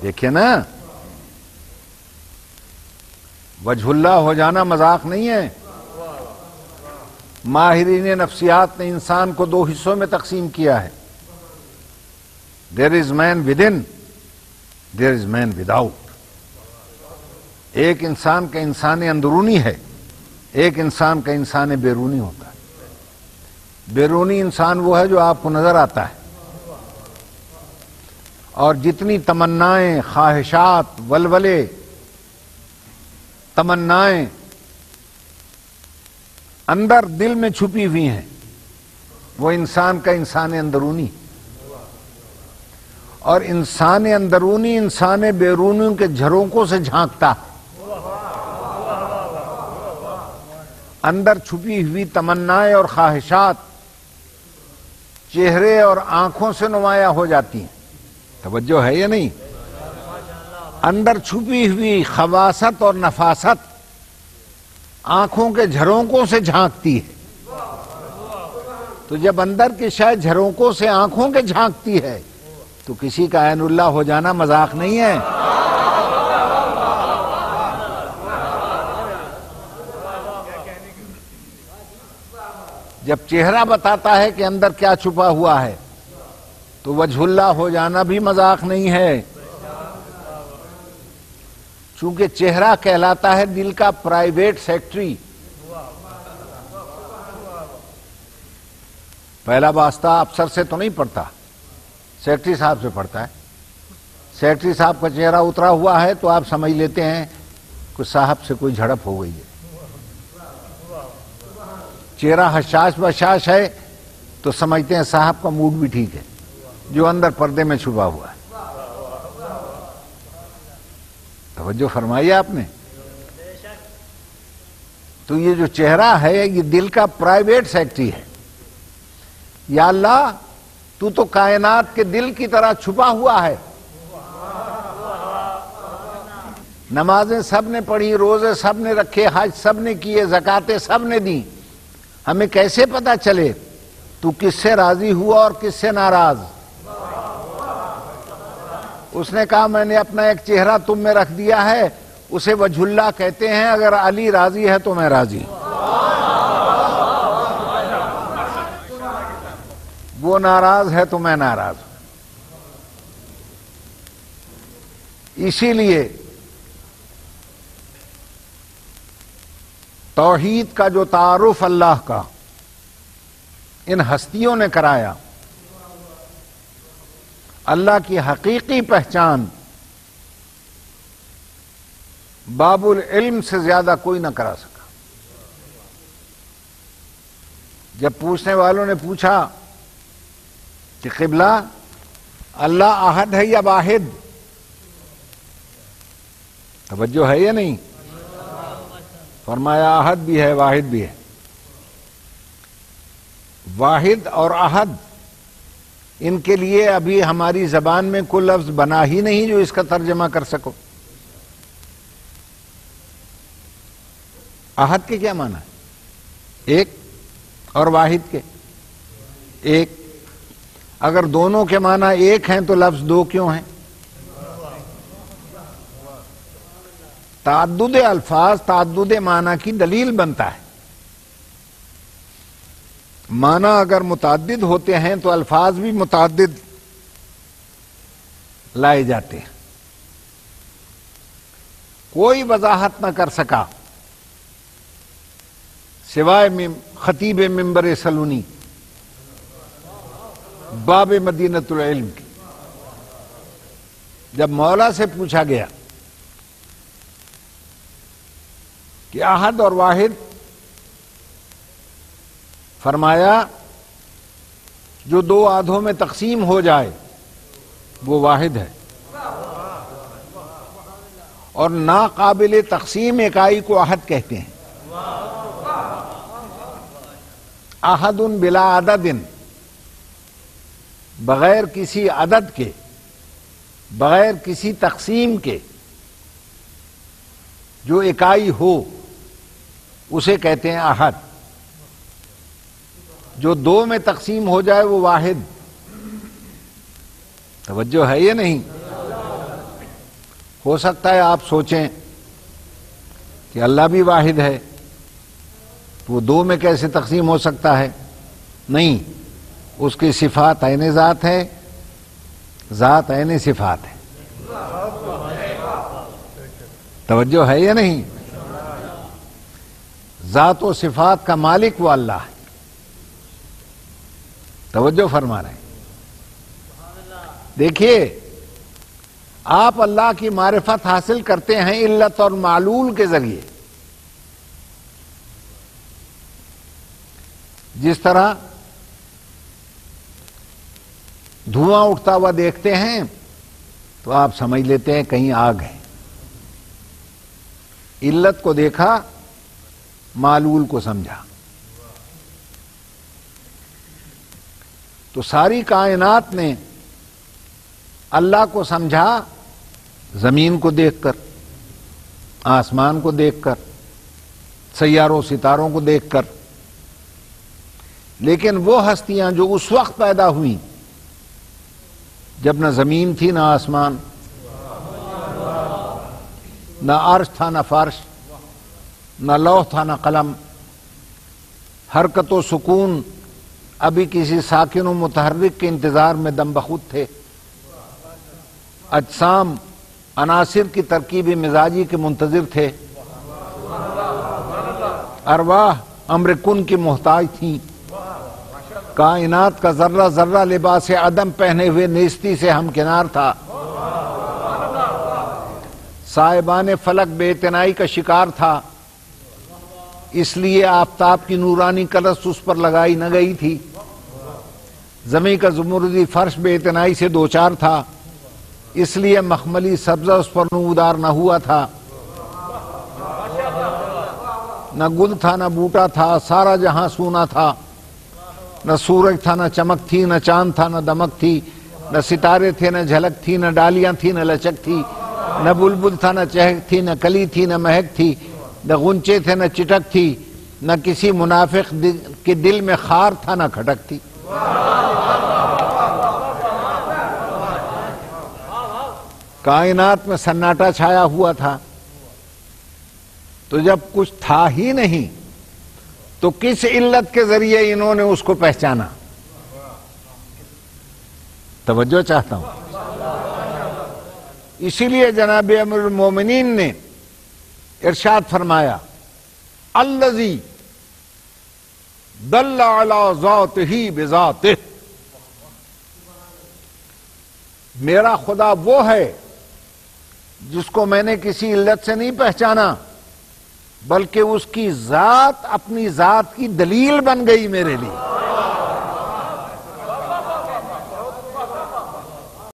دیکھیے نا، وجہ اللہ ہو جانا مذاق نہیں ہے. ماہرین نفسیات نے انسان کو 2 حصوں میں تقسیم کیا ہے. There is man within, there is man without. ایک انسان کا انسان اندرونی ہے، ایک انسان کا انسان بیرونی ہوتا ہے. بیرونی انسان وہ ہے جو آپ کو نظر آتا ہے، اور جتنی تمنائیں، خواہشات، ولولے، تمنائیں اندر دل میں چھپی ہوئی ہیں، وہ انسان کا انسان اندرونی. اور انسان اندرونی انسان بیرونی کے جھرونکوں سے جھانکتا ہے. اندر چھپی ہوئی تمنائیں اور خواہشات چہرے اور آنکھوں سے نمایاں ہو جاتی ہیں. توجہ ہے یا نہیں؟ اندر چھپی ہوئی خواصت اور نفاست آنکھوں کے جھرونکوں سے جھانکتی ہے. تو جب اندر کی شے جھرونکوں سے آنکھوں کے جھانکتی ہے تو کسی کا عین اللہ ہو جانا مذاق نہیں ہے. جب چہرہ بتاتا ہے کہ اندر کیا چھپا ہوا ہے تو وجہ اللہ ہو جانا بھی مذاق نہیں ہے. چونکہ چہرہ کہلاتا ہے دل کا پرائیویٹ سیکٹری. پہلا واسطہ افسر سے تو نہیں پڑتا، سیکٹری صاحب سے پڑتا ہے. سیکٹری صاحب کا چہرہ اترا ہوا ہے تو آپ سمجھ لیتے ہیں کہ صاحب سے کوئی جھڑپ ہو گئی ہے. چہرہ حشاش بشاش ہے تو سمجھتے ہیں صاحب کا موڈ بھی ٹھیک ہے، جو اندر پردے میں چھپا ہوا ہے. توجہ فرمائی آپ نے. تو یہ جو چہرہ ہے یہ دل کا پرائیویٹ سیکٹری ہے. یا اللہ تو تو کائنات کے دل کی طرح چھپا ہوا ہے. نمازیں سب نے پڑھی، روزے سب نے رکھے، حج سب نے کیے، زکاتیں سب نے دی. ہمیں کیسے پتا چلے تو کس سے راضی ہوا اور کس سے ناراض؟ اس نے کہا میں نے اپنا ایک چہرہ تم میں رکھ دیا ہے، اسے وجہ اللہ کہتے ہیں. اگر علی راضی ہے تو میں راضی، وہ ناراض ہے تو میں ناراض. اسی لیے توحید کا جو تعارف اللہ کا ان ہستیوں نے کرایا، اللہ کی حقیقی پہچان باب العلم سے زیادہ کوئی نہ کرا سکا. جب پوچھنے والوں نے پوچھا کہ قبلہ اللہ احد ہے یا واحد، توجہ ہے یا نہیں؟ فرمایا احد بھی ہے واحد بھی ہے. واحد اور احد ان کے لیے ابھی ہماری زبان میں کوئی لفظ بنا ہی نہیں جو اس کا ترجمہ کر سکو. احد کے کیا معنی ہے؟ ایک، اور واحد کے ایک. اگر دونوں کے معنی ایک ہیں تو لفظ دو کیوں ہیں؟ تعدد الفاظ تعدد معنی کی دلیل بنتا ہے. معنی اگر متعدد ہوتے ہیں تو الفاظ بھی متعدد لائے جاتے ہیں. کوئی وضاحت نہ کر سکا سوائے خطیب منبر سلونی باب مدینۃ العلم کی. جب مولا سے پوچھا گیا کہ احد اور واحد، فرمایا جو دو آدھوں میں تقسیم ہو جائے وہ واحد ہے، اور ناقابل تقسیم اکائی کو احد کہتے ہیں. احد بلا عدد، بغیر کسی عدد کے، بغیر کسی تقسیم کے جو اکائی ہو اسے کہتے ہیں احد. جو دو میں تقسیم ہو جائے وہ واحد. توجہ ہے یا نہیں؟ ہو سکتا ہے آپ سوچیں کہ اللہ بھی واحد ہے، تو وہ دو میں کیسے تقسیم ہو سکتا ہے؟ نہیں، اس کی صفات عین ذات ہے، ذات عین صفات ہے۔ توجہ ہے یا نہیں؟ ذات و صفات کا مالک وہ اللہ ہے۔ توجہ فرما رہے ہیں۔ دیکھیے، آپ اللہ کی معرفت حاصل کرتے ہیں علت اور معلول کے ذریعے۔ جس طرح دھواں اٹھتا ہوا دیکھتے ہیں تو آپ سمجھ لیتے ہیں کہیں آگ ہے، علت کو دیکھا، معلول کو سمجھا۔ تو ساری کائنات نے اللہ کو سمجھا زمین کو دیکھ کر، آسمان کو دیکھ کر، سیاروں ستاروں کو دیکھ کر۔ لیکن وہ ہستیاں جو اس وقت پیدا ہوئیں جب نہ زمین تھی نہ آسمان، نہ عرش تھا نہ فرش، نہ لوح تھا نہ قلم، حرکت و سکون ابھی کسی ساکن و متحرک کے انتظار میں دم بخود تھے، اجسام عناصر کی ترکیب مزاجی کے منتظر تھے، ارواح امر کن کی محتاج تھیں، کائنات کا ذرہ ذرہ لباس عدم پہنے ہوئے نیستی سے ہمکنار تھا، صاحبان فلک بے اعتنائی کا شکار تھا، اس لیے آفتاب کی نورانی کلس اس پر لگائی نہ گئی تھی، زمین کا زمردی فرش بے اعتنائی سے دوچار تھا، اس لیے مخملی سبزہ اس پر نمودار نہ ہوا تھا، نہ گل تھا نہ بوٹا تھا، سارا جہاں سونا تھا، نہ سورج تھا نہ چمک تھی، نہ چاند تھا نہ دمک تھی، نہ ستارے تھے نہ جھلک تھی، نہ ڈالیاں تھی نہ لچک تھی، نہ بلبل تھا نہ چہک تھی، نہ کلی تھی نہ مہک تھی، نہ غنچے تھے نہ چٹک تھی، نہ کسی منافق کے دل میں خار تھا نہ کھٹک تھی۔ کائنات میں سناٹا چھایا ہوا تھا، تو جب کچھ تھا ہی نہیں تو کس علت کے ذریعے انہوں نے اس کو پہچانا؟ توجہ چاہتا ہوں۔ اسی لیے جناب امیر المومنین نے ارشاد فرمایا، الذی دل علی ذاتہ بذاتہ، میرا خدا وہ ہے جس کو میں نے کسی علت سے نہیں پہچانا، بلکہ اس کی ذات اپنی ذات کی دلیل بن گئی میرے لیے۔